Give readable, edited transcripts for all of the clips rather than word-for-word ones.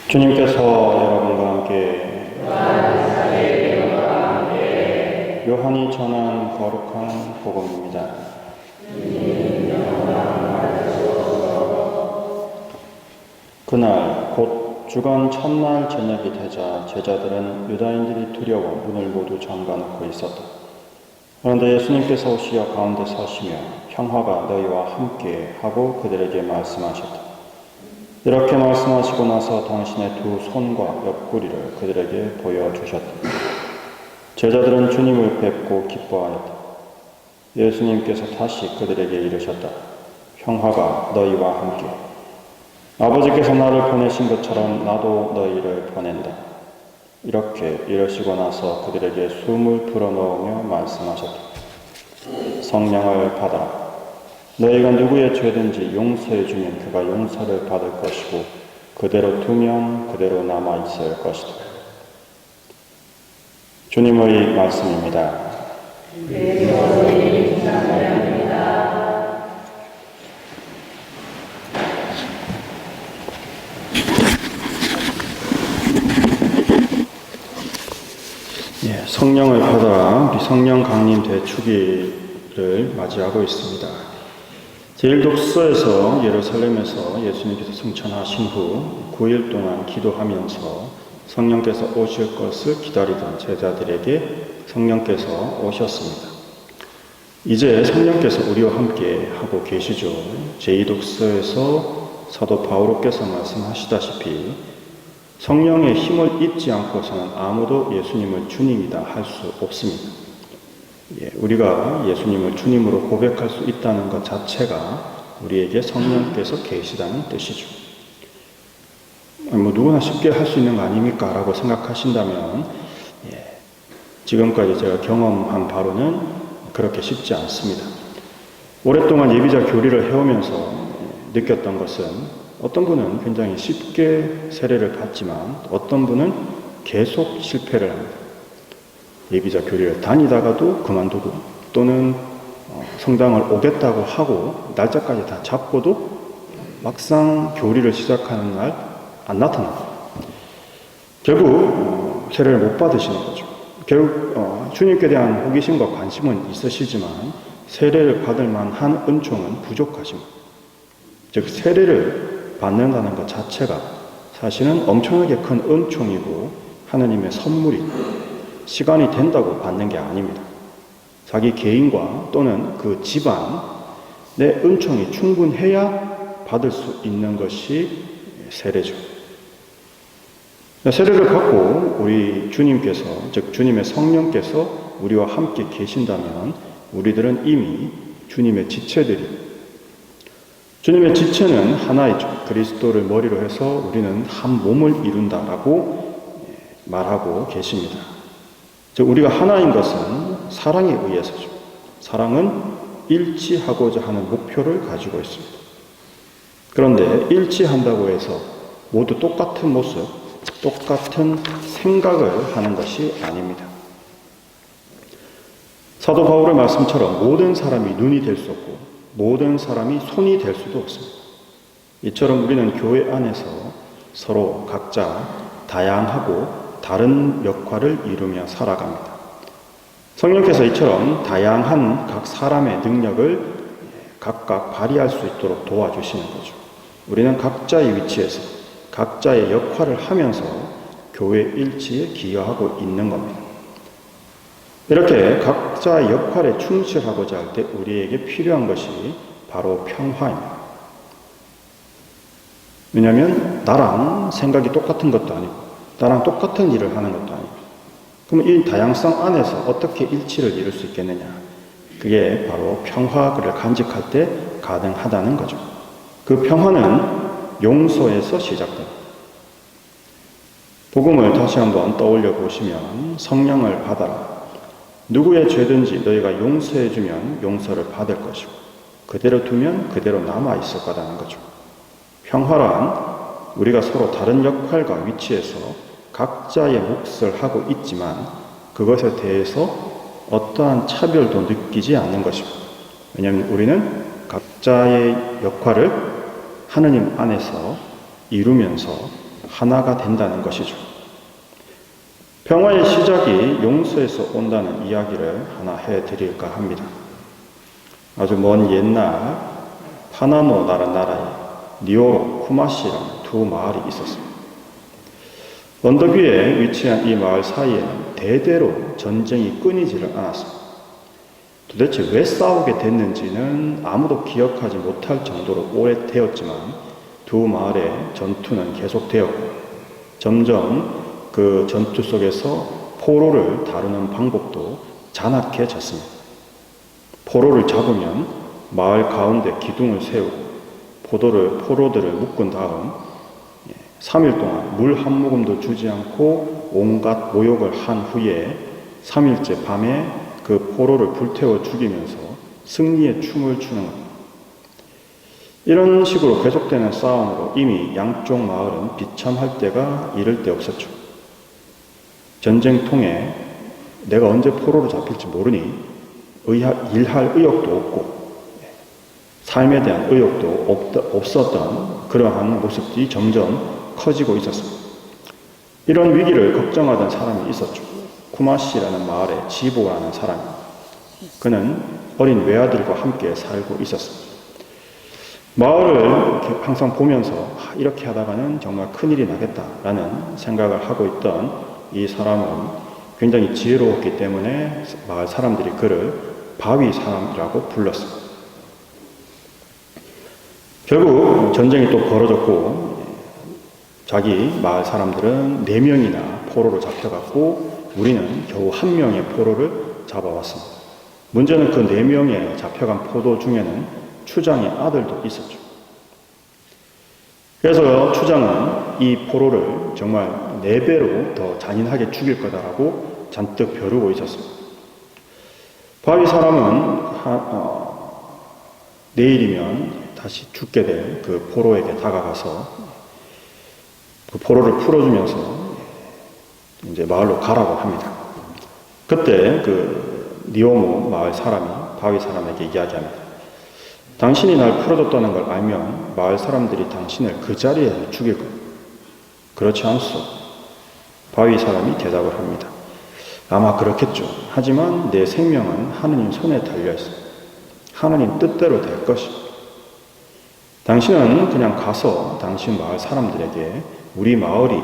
주님께서 여러분과 함께 요한이 전한 거룩한 복음입니다. 그날 곧 주간 첫날 저녁이 되자 제자들은 유다인들이 두려워 문을 모두 잠가놓고 있었다. 그런데 예수님께서 오시어 가운데 서시며 평화가 너희와 함께 하고 그들에게 말씀하셨다. 이렇게 말씀하시고 나서 당신의 두 손과 옆구리를 그들에게 보여주셨다. 제자들은 주님을 뵙고 기뻐하였다. 예수님께서 다시 그들에게 이르셨다. 평화가 너희와 함께. 아버지께서 나를 보내신 것처럼 나도 너희를 보낸다. 이렇게 이르시고 나서 그들에게 숨을 불어넣으며 말씀하셨다. 성령을 받아라. 너희가 누구의 죄든지 용서해주면 그가 용서를 받을 것이고 그대로 두면 그대로 남아있을 것이다. 주님의 말씀입니다. 성령을 받아라. 우리 성령 강림 대축일을 맞이하고 있습니다. 제1독서에서 예루살렘에서 예수님께서 승천하신 후 9일 동안 기도하면서 성령께서 오실 것을 기다리던 제자들에게 성령께서 오셨습니다. 이제 성령께서 우리와 함께 하고 계시죠. 제2독서에서 사도 바오로께서 말씀하시다시피 성령의 힘을 잊지 않고서는 아무도 예수님을 주님이다 할 수 없습니다. 우리가 예수님을 주님으로 고백할 수 있다는 것 자체가 우리에게 성령께서 계시다는 뜻이죠. 누구나 쉽게 할 수 있는 거 아닙니까? 라고 생각하신다면 지금까지 제가 경험한 바로는 그렇게 쉽지 않습니다. 오랫동안 예비자 교리를 해오면서 느꼈던 것은 어떤 분은 굉장히 쉽게 세례를 받지만 어떤 분은 계속 실패를 합니다. 예비자 교리를 다니다가도 그만두고 또는 성당을 오겠다고 하고 날짜까지 다 잡고도 막상 교리를 시작하는 날 안 나타나고 결국 세례를 못 받으시는 거죠. 결국 주님께 대한 호기심과 관심은 있으시지만 세례를 받을 만한 은총은 부족하십니다. 즉 세례를 받는다는 것 자체가 사실은 엄청나게 큰 은총이고 하나님의 선물이 시간이 된다고 받는 게 아닙니다. 자기 개인과 또는 그 집안의 은총이 충분해야 받을 수 있는 것이 세례죠. 세례를 받고 우리 주님께서, 즉 주님의 성령께서 우리와 함께 계신다면 우리들은 이미 주님의 지체들이, 주님의 지체는 하나이죠. 그리스도를 머리로 해서 우리는 한 몸을 이룬다라고 말하고 계십니다. 즉 우리가 하나인 것은 사랑에 의해서죠. 사랑은 일치하고자 하는 목표를 가지고 있습니다. 그런데 일치한다고 해서 모두 똑같은 모습, 똑같은 생각을 하는 것이 아닙니다. 사도 바울의 말씀처럼 모든 사람이 눈이 될 수 없고 모든 사람이 손이 될 수도 없습니다. 이처럼 우리는 교회 안에서 서로 각자 다양하고 다른 역할을 이루며 살아갑니다. 성령께서 이처럼 다양한 각 사람의 능력을 각각 발휘할 수 있도록 도와주시는 거죠. 우리는 각자의 위치에서 각자의 역할을 하면서 교회 일치에 기여하고 있는 겁니다. 이렇게 각자의 역할에 충실하고자 할 때 우리에게 필요한 것이 바로 평화입니다. 왜냐하면 나랑 생각이 똑같은 것도 아니고 나랑 똑같은 일을 하는 것도 아니고 그럼 이 다양성 안에서 어떻게 일치를 이룰 수 있겠느냐? 그게 바로 평화를 간직할 때 가능하다는 거죠. 그 평화는 용서에서 시작됩니다. 복음을 다시 한번 떠올려 보시면 성령을 받아라. 누구의 죄든지 너희가 용서해주면 용서를 받을 것이고 그대로 두면 그대로 남아있을 거라는 거죠. 평화란 우리가 서로 다른 역할과 위치에서 각자의 몫을 하고 있지만 그것에 대해서 어떠한 차별도 느끼지 않는 것입니다. 왜냐하면 우리는 각자의 역할을 하느님 안에서 이루면서 하나가 된다는 것이죠. 평화의 시작이 용서에서 온다는 이야기를 하나 해드릴까 합니다. 아주 먼 옛날 파나노라는 나라에 니오로, 쿠마시라는 두 마을이 있었습니다. 언덕 위에 위치한 이 마을 사이에는 대대로 전쟁이 끊이지를 않았습니다. 도대체 왜 싸우게 됐는지는 아무도 기억하지 못할 정도로 오래되었지만 두 마을의 전투는 계속되었고 점점 그 전투 속에서 포로를 다루는 방법도 잔악해졌습니다. 포로를 잡으면 마을 가운데 기둥을 세우고 포로들을 묶은 다음 3일 동안 물 한 모금도 주지 않고 온갖 모욕을 한 후에 3일째 밤에 그 포로를 불태워 죽이면서 승리의 춤을 추는 것. 이런 식으로 계속되는 싸움으로 이미 양쪽 마을은 비참할 때가 이를 데 없었죠. 전쟁통에 내가 언제 포로로 잡힐지 모르니 일할 의욕도 없고 삶에 대한 의욕도 없었던 그러한 모습들이 점점 커지고 있었습니다. 이런 위기를 걱정하던 사람이 있었죠. 쿠마시라는 마을의 지보라는 사람. 그는 어린 외아들과 함께 살고 있었습니다. 마을을 이렇게 항상 보면서 이렇게 하다가는 정말 큰일이 나겠다라는 생각을 하고 있던 이 사람은 굉장히 지혜로웠기 때문에 마을 사람들이 그를 바위 사람이라고 불렀습니다. 결국 전쟁이 또 벌어졌고 자기 마을 사람들은 4명이나 포로로 잡혀갔고 우리는 겨우 1명의 포로를 잡아왔습니다. 문제는 그 4명의 잡혀간 포로 중에는 추장의 아들도 있었죠. 그래서 추장은 이 포로를 정말 4배로 더 잔인하게 죽일 거다라고 잔뜩 벼르고 있었습니다. 바위 사람은 내일이면 다시 죽게 될 그 포로에게 다가가서 그 포로를 풀어주면서 이제 마을로 가라고 합니다. 그때 그 니오모 마을 사람이 바위 사람에게 이야기합니다. 당신이 날 풀어줬다는 걸 알면 마을 사람들이 당신을 그 자리에 죽일 거예요. 그렇지 않소? 바위 사람이 대답을 합니다. 아마 그렇겠죠. 하지만 내 생명은 하느님 손에 달려있어. 하느님 뜻대로 될 것이다. 당신은 그냥 가서 당신 마을 사람들에게 우리 마을이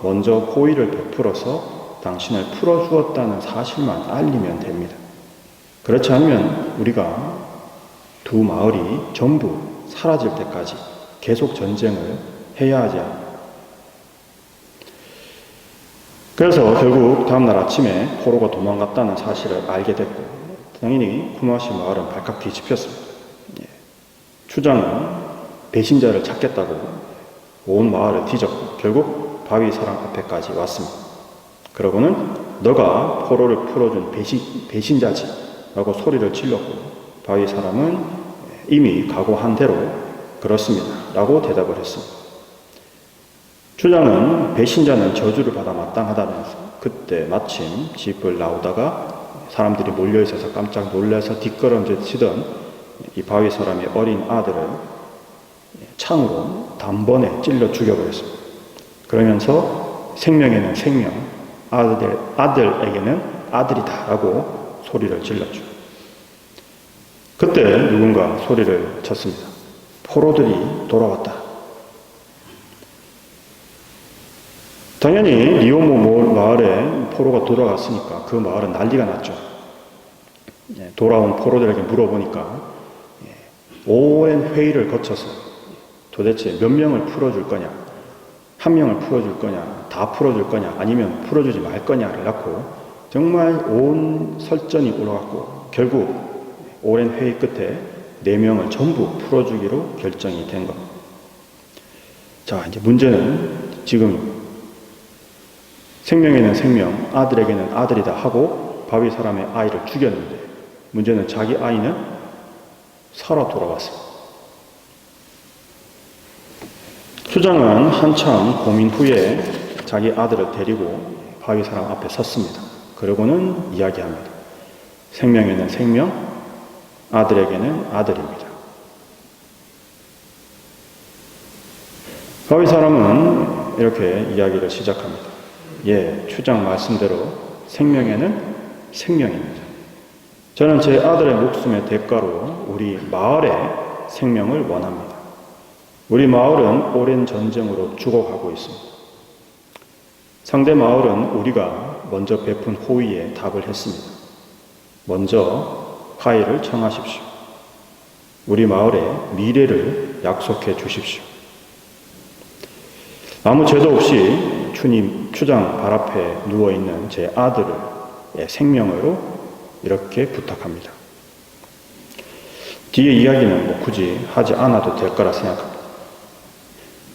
먼저 호의를 베풀어서 당신을 풀어주었다는 사실만 알리면 됩니다. 그렇지 않으면 우리가 두 마을이 전부 사라질 때까지 계속 전쟁을 해야 하지 않습니까? 그래서 결국 다음날 아침에 포로가 도망갔다는 사실을 알게 됐고 당연히 쿠마시 마을은 발칵 뒤집혔습니다. 추장은 배신자를 찾겠다고 온 마을을 뒤졌고 결국 바위 사람 앞에까지 왔습니다. 그러고는 너가 포로를 풀어준 배신자지 라고 소리를 질렀고 바위 사람은 이미 각오한 대로 그렇습니다 라고 대답을 했습니다. 추장은 배신자는 저주를 받아 마땅하다면서 그때 마침 집을 나오다가 사람들이 몰려있어서 깜짝 놀라서 뒷걸음질 치던 이 바위 사람의 어린 아들을 창으로 단번에 찔러 죽여버렸습니다. 그러면서 생명에는 생명, 아들에게는 아들이다 라고 소리를 질렀죠. 그때 누군가 소리를 쳤습니다. 포로들이 돌아왔다. 당연히 니오모 마을에 포로가 돌아갔으니까 그 마을은 난리가 났죠. 돌아온 포로들에게 물어보니까 오랜 회의를 거쳐서 도대체 몇 명을 풀어줄 거냐, 1명을 풀어줄 거냐, 다 풀어줄 거냐, 아니면 풀어주지 말 거냐를 낳고 정말 온 설전이 올라갔고 결국 오랜 회의 끝에 4명을 전부 풀어주기로 결정이 된 겁니다. 자, 이제 문제는 지금 생명에는 생명, 아들에게는 아들이다 하고 바위 사람의 아이를 죽였는데 문제는 자기 아이는 살아 돌아왔습니다. 추장은 한참 고민 후에 자기 아들을 데리고 바위 사람 앞에 섰습니다. 그러고는 이야기합니다. 생명에는 생명, 아들에게는 아들입니다. 바위 사람은 이렇게 이야기를 시작합니다. 예, 추장 말씀대로 생명에는 생명입니다. 저는 제 아들의 목숨의 대가로 우리 마을의 생명을 원합니다. 우리 마을은 오랜 전쟁으로 죽어가고 있습니다. 상대 마을은 우리가 먼저 베푼 호의에 답을 했습니다. 먼저 화해를 청하십시오. 우리 마을의 미래를 약속해 주십시오. 아무 죄도 없이 추장 발 앞에 누워있는 제 아들의 생명으로 이렇게 부탁합니다. 뒤에 이야기는 뭐 굳이 하지 않아도 될 거라 생각합니다.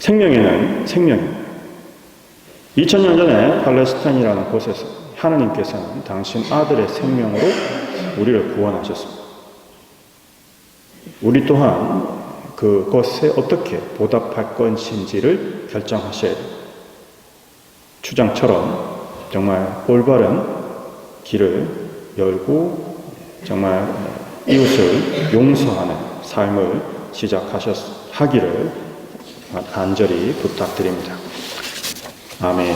생명에는 생명입니다. 2000년 전에 팔레스타인이라는 곳에서 하나님께서는 당신 아들의 생명으로 우리를 구원하셨습니다. 우리 또한 그것에 어떻게 보답할 것인지를 결정하셔야 됩니다. 추장처럼 정말 올바른 길을 열고 정말 이웃을 용서하는 삶을 시작하기를 간절히 부탁드립니다. 아멘.